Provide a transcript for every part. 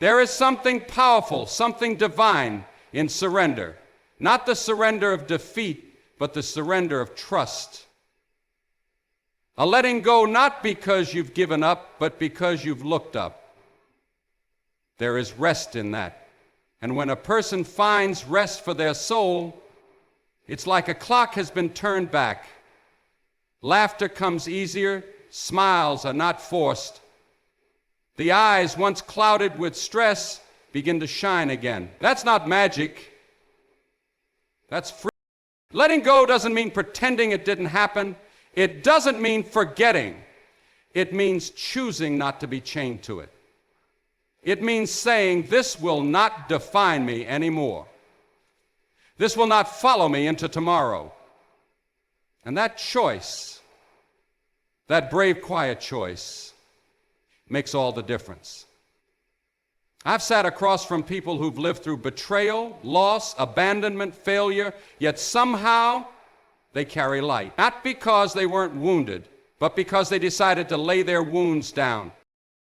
There is something powerful, something divine in surrender. Not the surrender of defeat, but the surrender of trust. A letting go not because you've given up, but because you've looked up. There is rest in that. And when a person finds rest for their soul, it's like a clock has been turned back. Laughter comes easier, smiles are not forced. The eyes, once clouded with stress, begin to shine again. That's not magic. That's free. Letting go doesn't mean pretending it didn't happen. It doesn't mean forgetting. It means choosing not to be chained to it. It means saying, this will not define me anymore. This will not follow me into tomorrow. And that choice, that brave, quiet choice, makes all the difference. I've sat across from people who've lived through betrayal, loss, abandonment, failure, yet somehow they carry light. Not because they weren't wounded, but because they decided to lay their wounds down.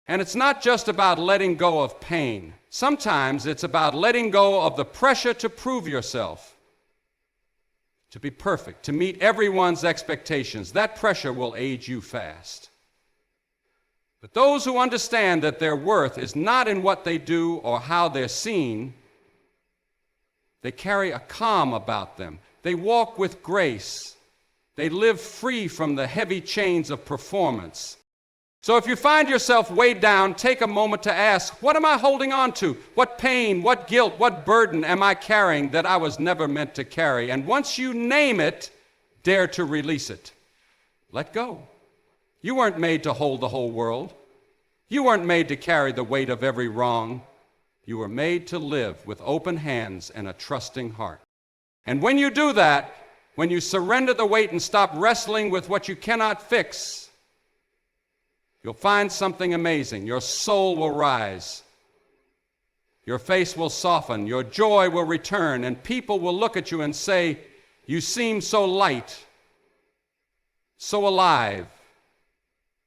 And it's not just about letting go of pain. Sometimes it's about letting go of the pressure to prove yourself, to be perfect, to meet everyone's expectations. That pressure will age you fast. But those who understand that their worth is not in what they do or how they're seen, they carry a calm about them. They walk with grace. They live free from the heavy chains of performance. So if you find yourself weighed down, take a moment to ask, what am I holding on to? What pain, what guilt, what burden am I carrying that I was never meant to carry? And once you name it, dare to release it. Let go. You weren't made to hold the whole world. You weren't made to carry the weight of every wrong. You were made to live with open hands and a trusting heart. And when you do that, when you surrender the weight and stop wrestling with what you cannot fix, you'll find something amazing. Your soul will rise. Your face will soften. Your joy will return. And people will look at you and say, you seem so light, so alive.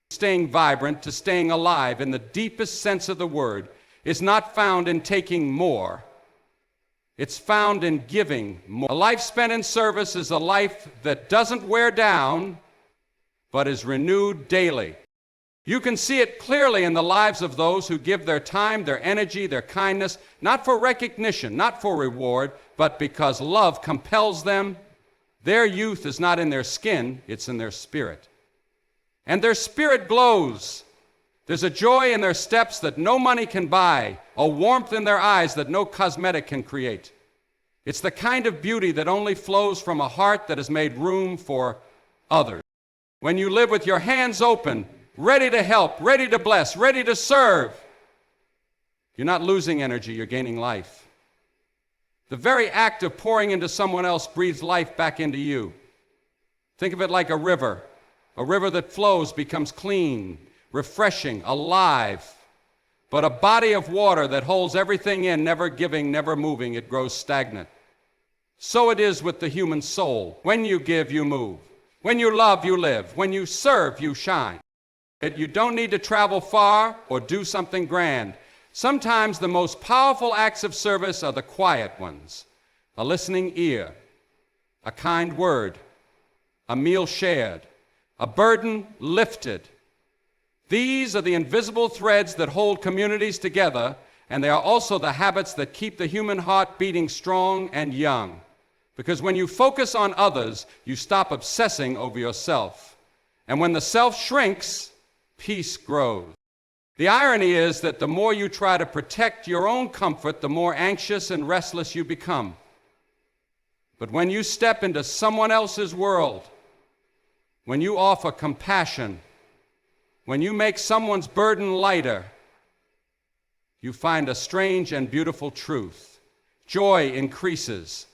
Staying vibrant to staying alive in the deepest sense of the word is not found in taking more. It's found in giving more. A life spent in service is a life that doesn't wear down, but is renewed daily. You can see it clearly in the lives of those who give their time, their energy, their kindness, not for recognition, not for reward, but because love compels them. Their youth is not in their skin, it's in their spirit. And their spirit glows. There's a joy in their steps that no money can buy, a warmth in their eyes that no cosmetic can create. It's the kind of beauty that only flows from a heart that has made room for others. When you live with your hands open, ready to help, ready to bless, ready to serve, you're not losing energy, you're gaining life. The very act of pouring into someone else breathes life back into you. Think of it like a river. A river that flows becomes clean, refreshing, alive. But a body of water that holds everything in, never giving, never moving, it grows stagnant. So it is with the human soul. When you give, you move. When you love, you live. When you serve, you shine. You don't need to travel far or do something grand. Sometimes the most powerful acts of service are the quiet ones. A listening ear, a kind word, a meal shared, a burden lifted. These are the invisible threads that hold communities together, and they are also the habits that keep the human heart beating strong and young. Because when you focus on others, you stop obsessing over yourself. And when the self shrinks, peace grows. The irony is that the more you try to protect your own comfort, the more anxious and restless you become. But when you step into someone else's world, when you offer compassion, when you make someone's burden lighter, you find a strange and beautiful truth. Joy increases.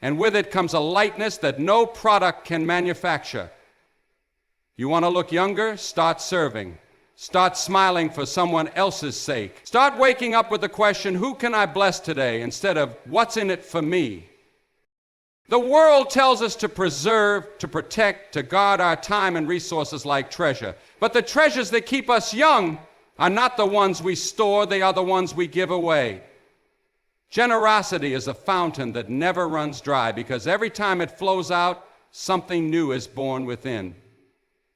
And with it comes a lightness that no product can manufacture. You want to look younger? Start serving. Start smiling for someone else's sake. Start waking up with the question, who can I bless today, instead of what's in it for me? The world tells us to preserve, to protect, to guard our time and resources like treasure. But the treasures that keep us young are not the ones we store, they are the ones we give away. Generosity is a fountain that never runs dry because every time it flows out, something new is born within.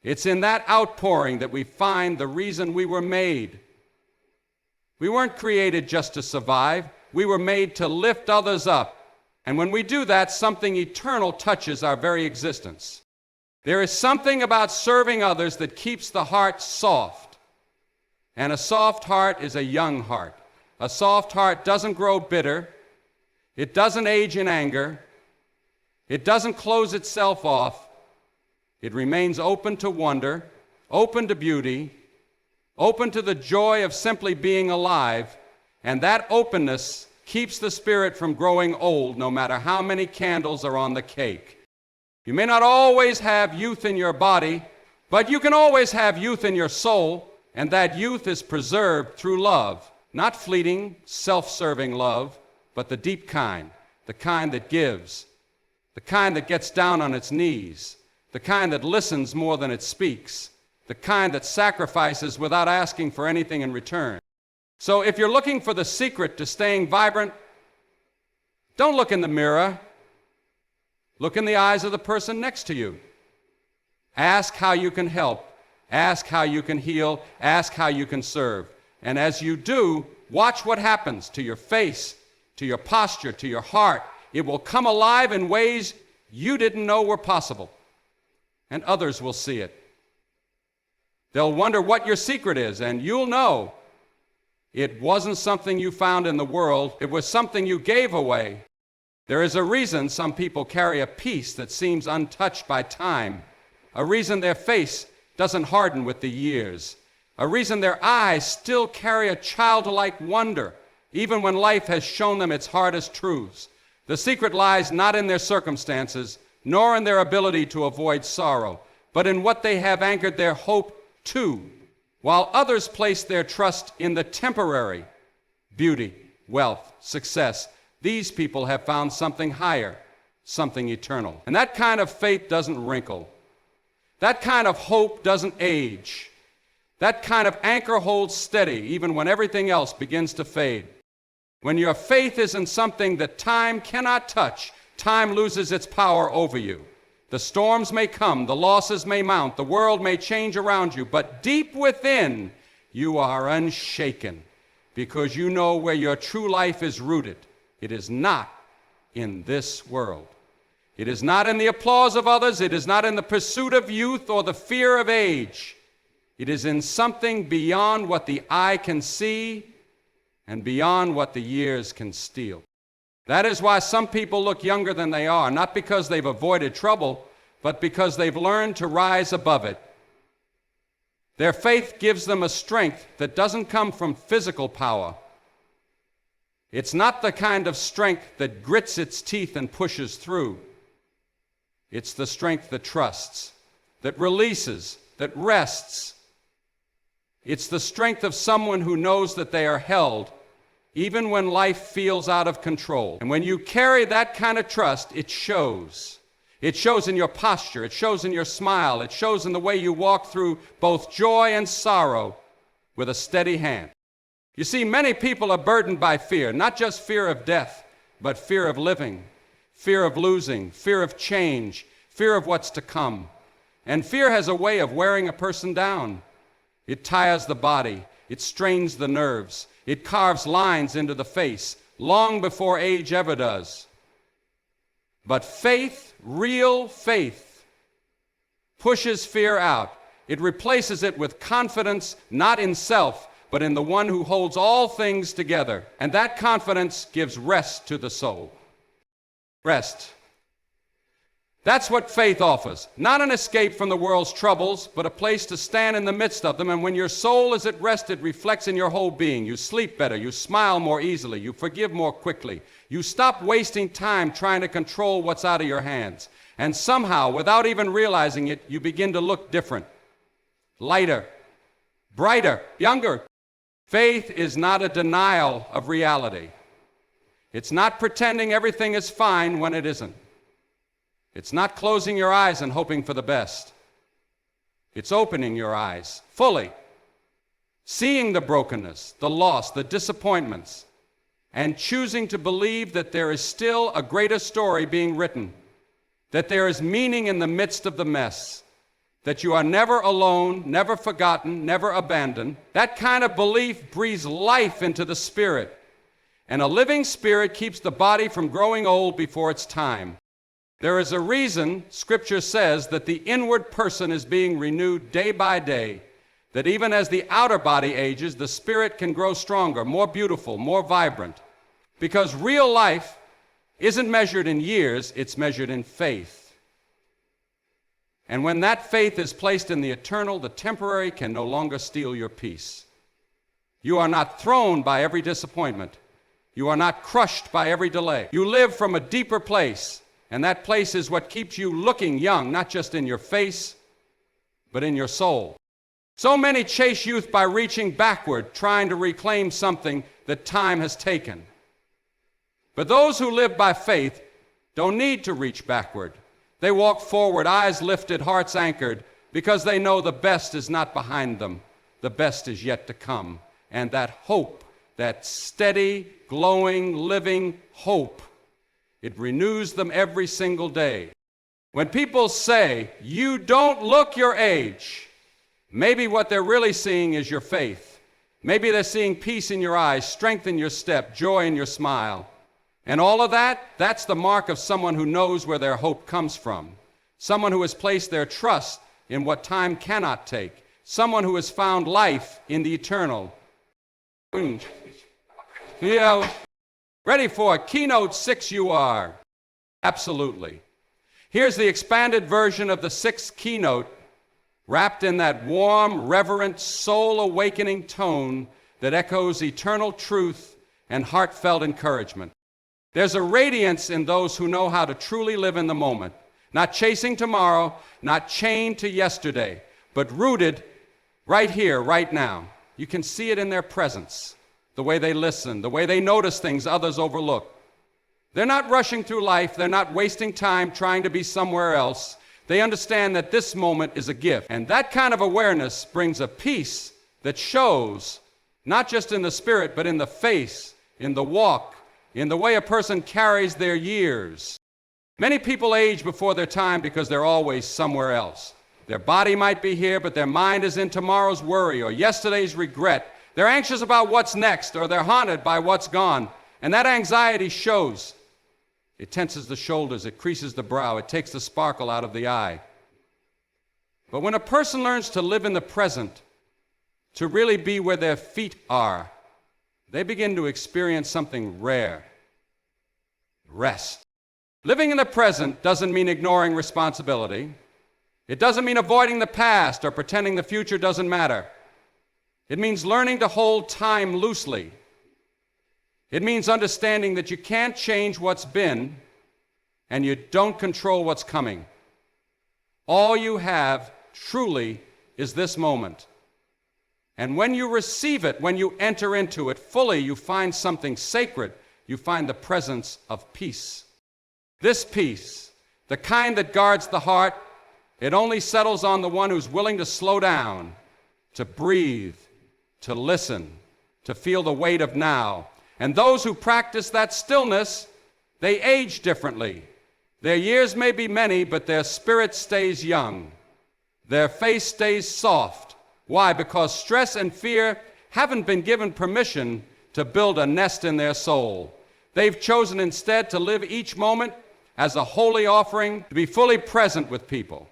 It's in that outpouring that we find the reason we were made. We weren't created just to survive. We were made to lift others up. And when we do that, something eternal touches our very existence. There is something about serving others that keeps the heart soft. And a soft heart is a young heart. A soft heart doesn't grow bitter. It doesn't age in anger. It doesn't close itself off. It remains open to wonder, open to beauty, open to the joy of simply being alive, and that openness keeps the spirit from growing old no matter how many candles are on the cake. You may not always have youth in your body, but you can always have youth in your soul, and that youth is preserved through love, not fleeting, self-serving love, but the deep kind, the kind that gives, the kind that gets down on its knees, the kind that listens more than it speaks, the kind that sacrifices without asking for anything in return. So if you're looking for the secret to staying vibrant, don't look in the mirror. Look in the eyes of the person next to you. Ask how you can help. Ask how you can heal. Ask how you can serve. And as you do, watch what happens to your face, to your posture, to your heart. It will come alive in ways you didn't know were possible. And others will see it. They'll wonder what your secret is, and you'll know it wasn't something you found in the world. It was something you gave away. There is a reason some people carry a peace that seems untouched by time, a reason their face doesn't harden with the years, a reason their eyes still carry a childlike wonder, even when life has shown them its hardest truths. The secret lies not in their circumstances, nor in their ability to avoid sorrow, but in what they have anchored their hope to, while others place their trust in the temporary beauty, wealth, success. These people have found something higher, something eternal. And that kind of faith doesn't wrinkle. That kind of hope doesn't age. That kind of anchor holds steady even when everything else begins to fade. When your faith is in something that time cannot touch, time loses its power over you. The storms may come, the losses may mount, the world may change around you, but deep within, you are unshaken because you know where your true life is rooted. It is not in this world. It is not in the applause of others. It is not in the pursuit of youth or the fear of age. It is in something beyond what the eye can see and beyond what the years can steal. That is why some people look younger than they are, not because they've avoided trouble, but because they've learned to rise above it. Their faith gives them a strength that doesn't come from physical power. It's not the kind of strength that grits its teeth and pushes through. It's the strength that trusts, that releases, that rests. It's the strength of someone who knows that they are held even when life feels out of control. And when you carry that kind of trust, it shows. It shows in your posture. It shows in your smile. It shows in the way you walk through both joy and sorrow with a steady hand. You see, many people are burdened by fear, not just fear of death, but fear of living, fear of losing, fear of change, fear of what's to come. And fear has a way of wearing a person down. It tires the body. It strains the nerves. It carves lines into the face long before age ever does. But faith, real faith, pushes fear out. It replaces it with confidence, not in self, but in the one who holds all things together. And that confidence gives rest to the soul. Rest. That's what faith offers. Not an escape from the world's troubles, but a place to stand in the midst of them. And when your soul is at rest, it reflects in your whole being. You sleep better. You smile more easily. You forgive more quickly. You stop wasting time trying to control what's out of your hands. And somehow, without even realizing it, you begin to look different. Lighter, brighter, younger. Faith is not a denial of reality. It's not pretending everything is fine when it isn't. It's not closing your eyes and hoping for the best. It's opening your eyes fully seeing the brokenness, the loss, the disappointments, and choosing to believe that there is still a greater story being written, that there is meaning in the midst of the mess, that you are never alone, never forgotten, never abandoned. That kind of belief breathes life into the spirit, and a living spirit keeps the body from growing old before its time. There is a reason Scripture says that the inward person is being renewed day by day, that even as the outer body ages, the spirit can grow stronger, more beautiful, more vibrant. Because real life isn't measured in years, it's measured in faith. And when that faith is placed in the eternal, the temporary can no longer steal your peace. You are not thrown by every disappointment. You are not crushed by every delay. You live from a deeper place, and that place is what keeps you looking young, not just in your face, but in your soul. So many chase youth by reaching backward, trying to reclaim something that time has taken. But those who live by faith don't need to reach backward. They walk forward, eyes lifted, hearts anchored, because they know the best is not behind them. The best is yet to come. And that hope, that steady, glowing, living hope, it renews them every single day. When people say, "You don't look your age," maybe what they're really seeing is your faith. Maybe they're seeing peace in your eyes, strength in your step, joy in your smile. And all of that, that's the mark of someone who knows where their hope comes from. Someone who has placed their trust in what time cannot take. Someone who has found life in the eternal. Yeah. Ready for keynote 6 you are. Absolutely. Here's the expanded version of the 6th keynote, wrapped in that warm, reverent, soul-awakening tone that echoes eternal truth and heartfelt encouragement. There's a radiance in those who know how to truly live in the moment, not chasing tomorrow, not chained to yesterday, but rooted right here, right now. You can see it in their presence, the way they listen, the way they notice things others overlook. They're not rushing through life. They're not wasting time trying to be somewhere else. They understand that this moment is a gift. And that kind of awareness brings a peace that shows, not just in the spirit, but in the face, in the walk, in the way a person carries their years. Many people age before their time because they're always somewhere else. Their body might be here, but their mind is in tomorrow's worry or yesterday's regret. They're anxious about what's next, or they're haunted by what's gone. And that anxiety shows. It tenses the shoulders, it creases the brow, it takes the sparkle out of the eye. But when a person learns to live in the present, to really be where their feet are, they begin to experience something rare: rest. Living in the present doesn't mean ignoring responsibility. It doesn't mean avoiding the past or pretending the future doesn't matter. It means learning to hold time loosely. It means understanding that you can't change what's been and you don't control what's coming. All you have truly is this moment. And when you receive it, when you enter into it fully, you find something sacred. You find the presence of peace. This peace, the kind that guards the heart, it only settles on the one who's willing to slow down, to breathe, to listen, to feel the weight of now. And those who practice that stillness, they age differently. Their years may be many, but their spirit stays young. Their face stays soft. Why? Because stress and fear haven't been given permission to build a nest in their soul. They've chosen instead to live each moment as a holy offering, to be fully present with people,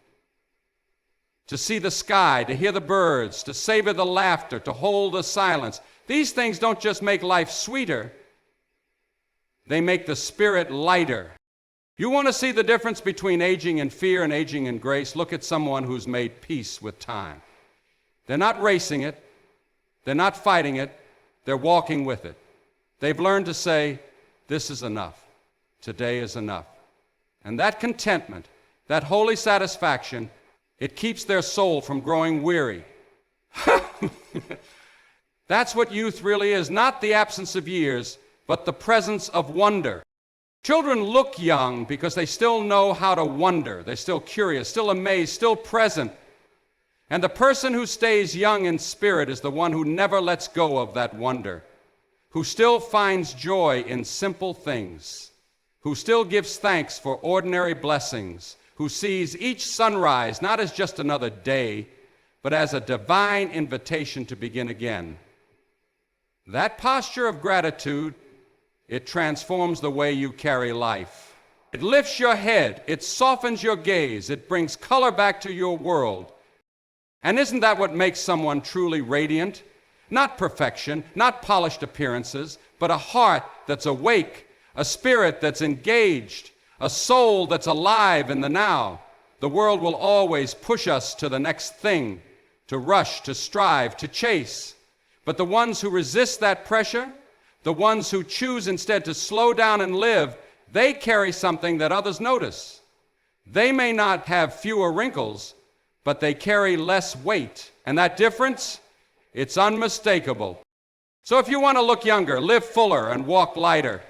to see the sky, to hear the birds, to savor the laughter, to hold the silence. These things don't just make life sweeter, they make the spirit lighter. You want to see the difference between aging in fear and aging in grace? Look at someone who's made peace with time. They're not racing it. They're not fighting it. They're walking with it. They've learned to say, this is enough. Today is enough. And that contentment, that holy satisfaction, it keeps their soul from growing weary. That's what youth really is, not the absence of years, but the presence of wonder. Children look young because they still know how to wonder. They're still curious, still amazed, still present. And the person who stays young in spirit is the one who never lets go of that wonder, who still finds joy in simple things, who still gives thanks for ordinary blessings, who sees each sunrise not as just another day, but as a divine invitation to begin again. That posture of gratitude, it transforms the way you carry life. It lifts your head, it softens your gaze, it brings color back to your world. And isn't that what makes someone truly radiant? Not perfection, not polished appearances, but a heart that's awake, a spirit that's engaged, a soul that's alive in the now. The world will always push us to the next thing, to rush, to strive, to chase. But the ones who resist that pressure, the ones who choose instead to slow down and live, they carry something that others notice. They may not have fewer wrinkles, but they carry less weight. And that difference, it's unmistakable. So if you want to look younger, live fuller, and walk lighter,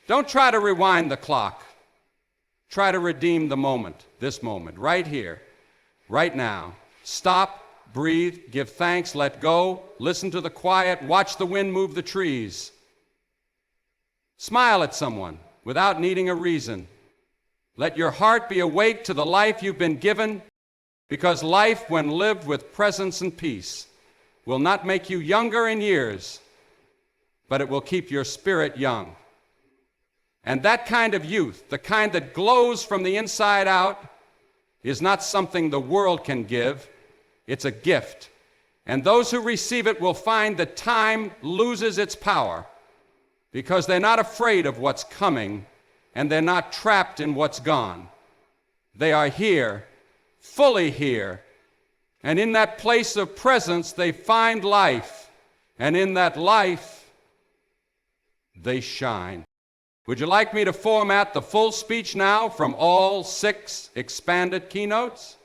don't try to rewind the clock. Try to redeem the moment, this moment, right here, right now. Stop, breathe, give thanks, let go, listen to the quiet, watch the wind move the trees. Smile at someone without needing a reason. Let your heart be awake to the life you've been given, because life, when lived with presence and peace, will not make you younger in years, but it will keep your spirit young. And that kind of youth, the kind that glows from the inside out, is not something the world can give. It's a gift. And those who receive it will find that time loses its power because they're not afraid of what's coming and they're not trapped in what's gone. They are here, fully here, and in that place of presence they find life, and in that life they shine. Would you like me to format the full speech now from all 6 expanded keynotes?